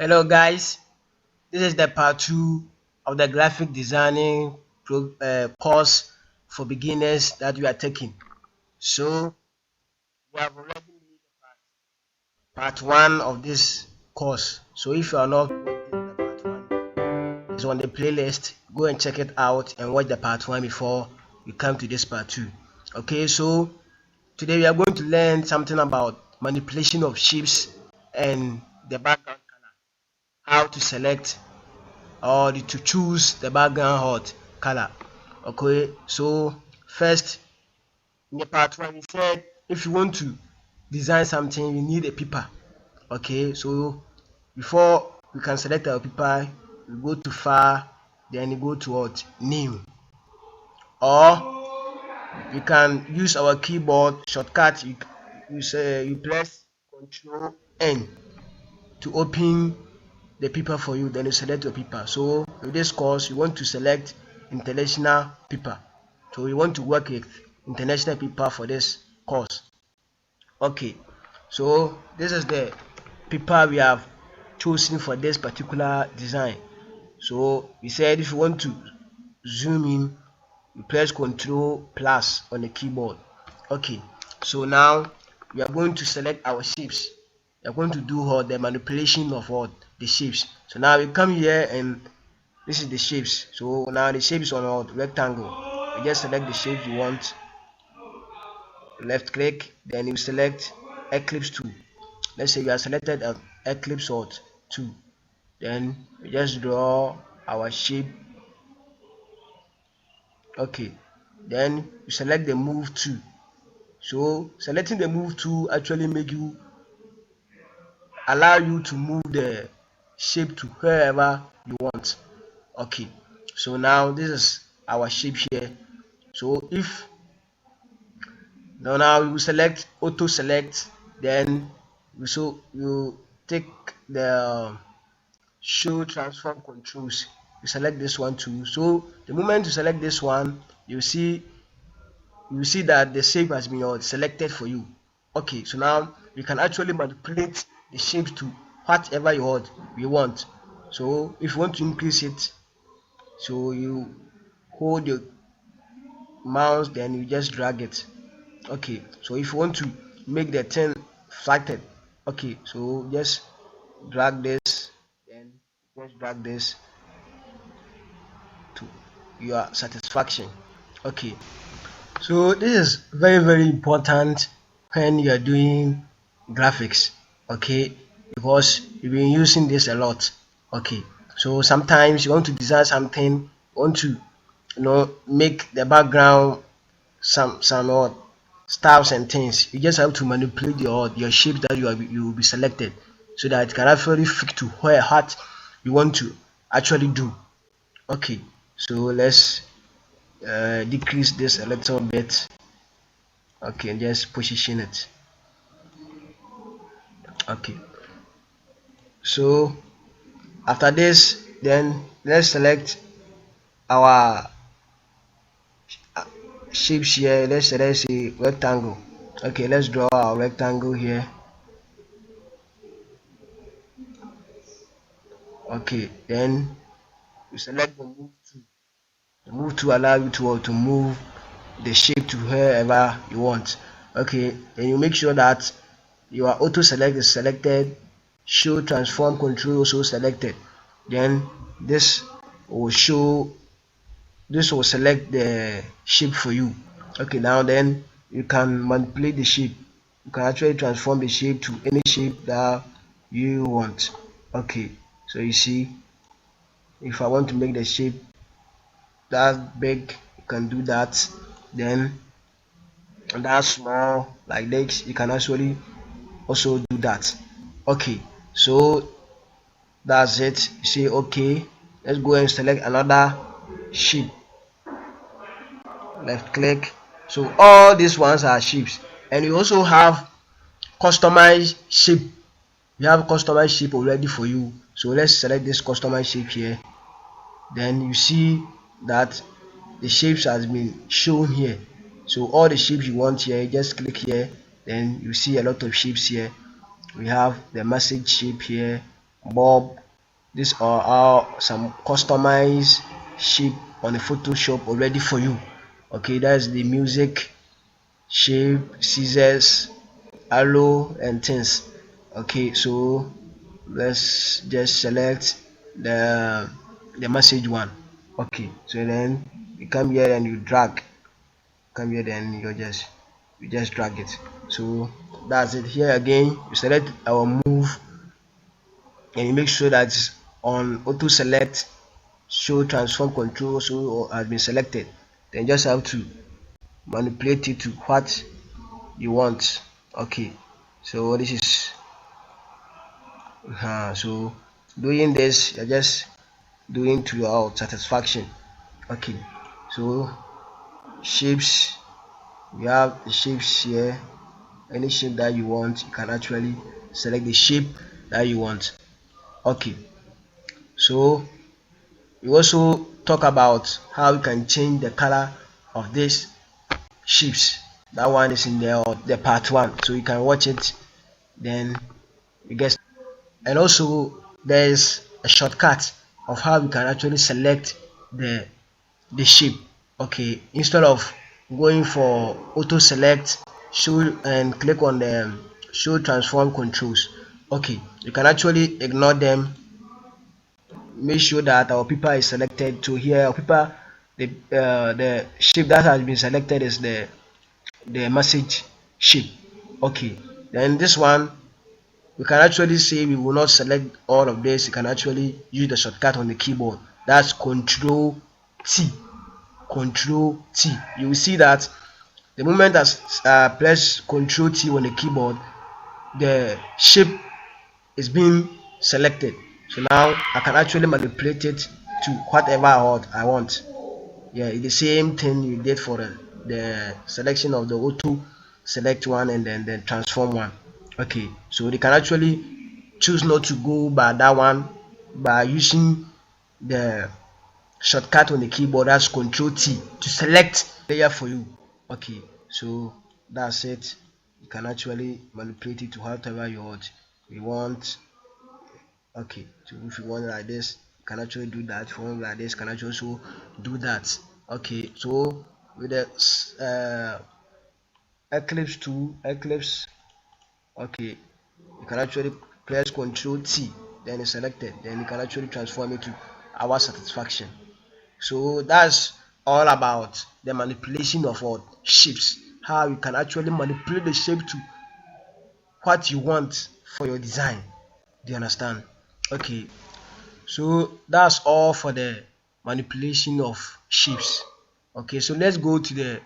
Hello guys, this is the part 2 of the graphic designing course for beginners that we are taking. So we have already made part 1 of this course. So if you are not watching the part 1, it's on the playlist. Go and check it out and watch the part 1 before we come to this part 2. Okay, so today we are going to learn something about manipulation of shapes and the background color. How to select or to choose the background hot color. Okay, so first in the part one we said if you want to design something you need a paper. Okay, so before we can select our paper we go to file, then you go to what new, or you can use our keyboard shortcut. You press Ctrl N to open the paper for you, then you select your paper. So with this course you want to select international paper, so you want to work with international paper for this course. Okay, so this is the paper we have chosen for this particular design. So we said if you want to zoom in you press Ctrl plus on the keyboard. Okay, so now we are going to select our shapes. We are going to do all the manipulation of what the shapes. So now we come here and this is the shapes. So now the shape is on a rectangle. You just select the shape you want, left click, then you select eclipse tool. Let's say you have selected an eclipse or two, then we just draw our shape. Okay, then you select the move tool. So selecting the move tool actually make you allow you to move the shape to wherever you want. Okay, so now this is our shape here. So if now you select auto select, then you take the show transform controls, you select this one too. So the moment you select this one you see that the shape has been selected for you. Okay, so now you can actually manipulate the shape to whatever you want. So if you want to increase it, so you hold your mouse, then you just drag it. Okay, so if you want to make the thing flattened, okay, so just drag this, then just drag this to your satisfaction. Okay, so this is very important when you are doing graphics. Okay, because you've been using this a lot. Okay, so sometimes you want to design something, you want to make the background some what styles and things. You just have to manipulate your shape that you will be selected, so that it can actually fit to where what you want to actually do. Okay, so let's decrease this a little bit. Okay, just position it. Okay, so after this, then let's select our shapes here. Let's say rectangle. Okay, let's draw our rectangle here. Okay, then you select the move tool. The move to allow you to move the shape to wherever you want. Okay, then you make sure that your auto select is selected, show transform control also selected. Then this will show this will select the shape for you. Okay, now then you can manipulate the shape. You can actually transform the shape to any shape that you want. Okay, so you see, if I want to make the shape that big, you can do that. Then that small like this, you can actually also do that. Okay, so that's it. You say okay, let's go and select another shape, left click. So all these ones are shapes, and you also have customized shape. You have customized shape already for you. So let's select this customized shape here. Then you see that the shapes has been shown here. So all the shapes you want here, just click here. Then you see a lot of shapes here. We have the message shape here, Bob. These are all some customized shape on the Photoshop already for you. Okay, that's the music, shape, scissors, arrow, and things. Okay, so let's just select the message one. Okay, so then you come here and you drag. Come here, then you just drag it. So that's it. Here again, you select our move and you make sure that it's on auto select, show transform control so has been selected. Then just have to manipulate it to what you want. Okay, so this is so doing this, you're just doing to your satisfaction. Okay, so shapes, we have the shapes here. Any shape that you want, you can actually select the shape that you want. Okay, so we also talk about how you can change the color of these shapes. That one is in the part one, so you can watch it, then you get. And also there's a shortcut of how you can actually select the shape. Okay, instead of going for auto select, show and click on the show transform controls. Okay, you can actually ignore them. Make sure that our paper is selected. To here our paper, the shape that has been selected is the message shape. Okay, then this one we can actually say we will not select all of this. You can actually use the shortcut on the keyboard. That's Control T. Control T. You will see that the moment as press Control T on the keyboard, the shape is being selected. So now I can actually manipulate it to whatever I want. Yeah, it's the same thing you did for the selection of the auto select one and then the transform one. Okay, so they can actually choose not to go by that one by using the shortcut on the keyboard as Control T to select layer for you. Okay, so that's it. You can actually manipulate it to whatever you want. Okay, so if you want like this, you can actually do that. If you want like this, you can actually also do that. Okay, so with the Eclipse tool, Eclipse, okay, you can actually press Control T, then it's selected, then you can actually transform it to our satisfaction. So that's all about the manipulation of what shapes, how you can actually manipulate the shape to what you want for your design. Do you understand? Okay, so that's all for the manipulation of shapes. Okay, so let's go to the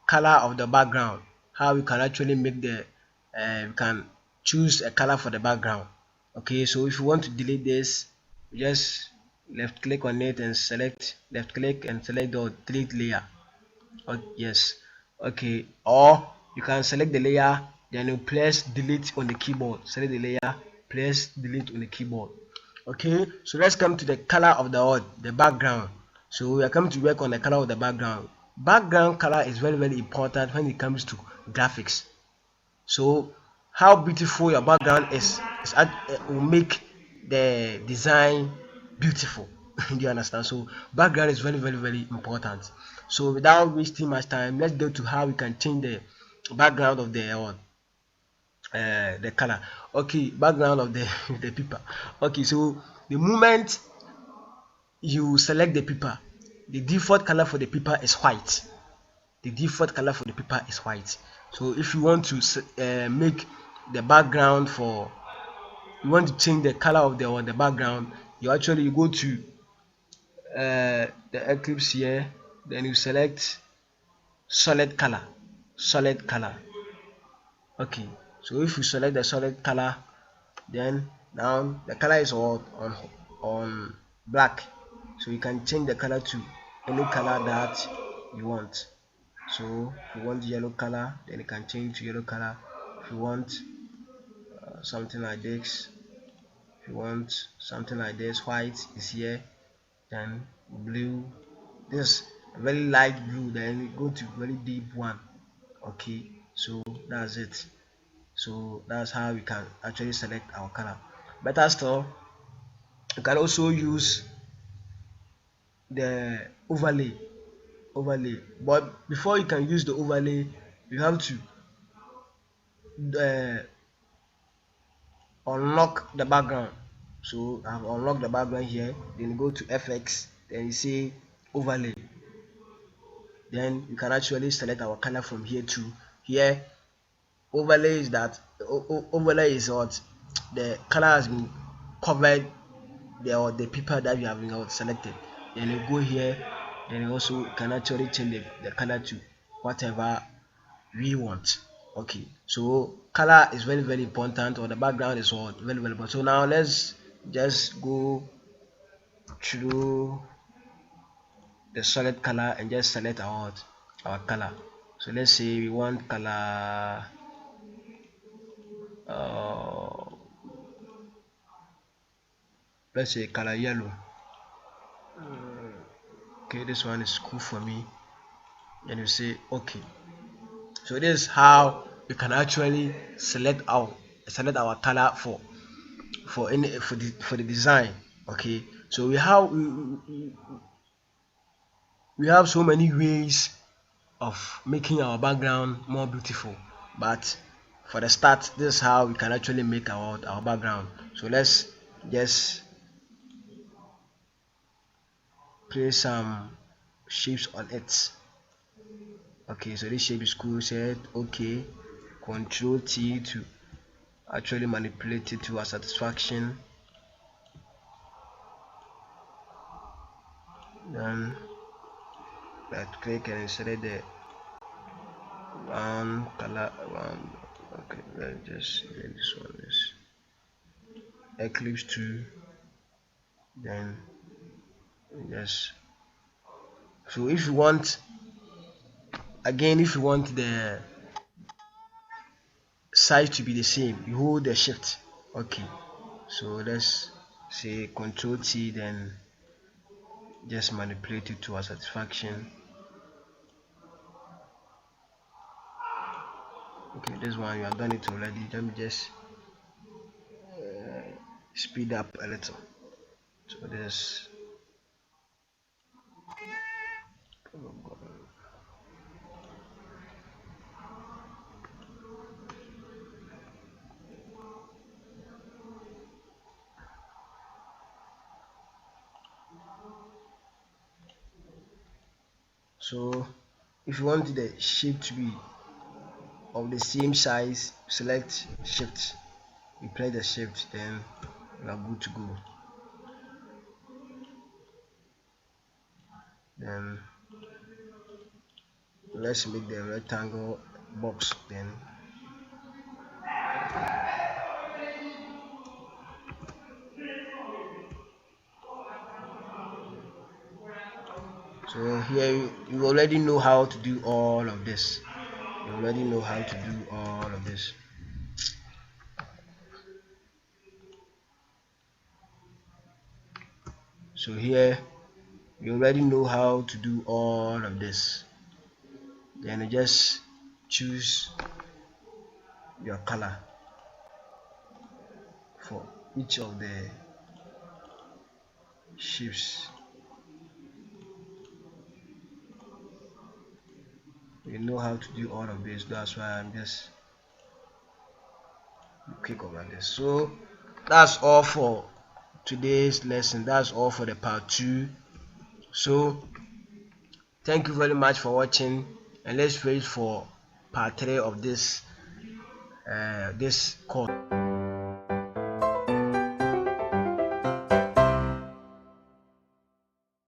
color of the background. How we can actually make we can choose a color for the background. Okay, so if you want to delete this, you just left click on it and select left click and select the delete layer. Oh, yes. Okay, or you can select the layer, then you press delete on the keyboard. Select the layer, press delete on the keyboard. Okay, so let's come to the color of the background. So we are coming to work on the color of the background. Background color is very very important when it comes to graphics. So how beautiful your background will make the design beautiful. Do you understand? So background is very very very important. So without wasting much time, let's go to how we can change the background of the color. Okay, background of the the paper. Okay, so the moment you select the paper, the default color for the paper is white. The default color for the paper is white. So if you want to make the background for, you want to change the color of the background, you go to the Eclipse here, then you select solid color. Solid color. Okay, so if you select the solid color, then now the color is all on black, so you can change the color to any color that you want. So if you want yellow color, then you can change to yellow color. If you want something like this, if you want something like this, white is here, then blue, this very light blue, then you go to very deep one. Okay, so that's it. So that's how we can actually select our color. Better still, You can also use the overlay, but before you can use the overlay, you have to uh, unlock the background. So I've unlocked the background here, then you go to FX, then you say overlay, then you can actually select our color from here too. Here overlay is that overlay is what the color has been covered, the people that you have selected. Then you go here, then you also can actually change the color to whatever we want. Okay, so color is very very important, or the background is what very very important. So now let's just go through the solid color and just select our color. So let's say we want color uh, let's say color yellow. Okay, this one is cool for me, and you say okay. So this is how we can actually select our color for the design. Okay, so we have so many ways of making our background more beautiful, but for the start, this is how we can actually make our background. So let's just place some shapes on it. Okay, so this shape is cool. Set okay, Control T to actually manipulate it to our satisfaction. Then right click and select the one color one. Okay, let's just name this one is Eclipse 2. Then yes. So if you want, again, if you want the size to be the same, you hold the shift. Okay, so let's say Control T, then just manipulate it to our satisfaction. Okay, this one you have done it already. Let me just speed up a little. So this, so if you want the shape to be of the same size, select shift, you press the shift, then you are good to go. Then let's make the rectangle box. Then so here you already know how to do all of this. You already know how to do all of this. So here you already know how to do all of this. Then you just choose your color for each of the shapes. You know how to do all of this. That's why I'm just quick over this. So that's all for today's lesson. That's all for the part 2. So thank you very much for watching, and let's wait for part 3 of this course.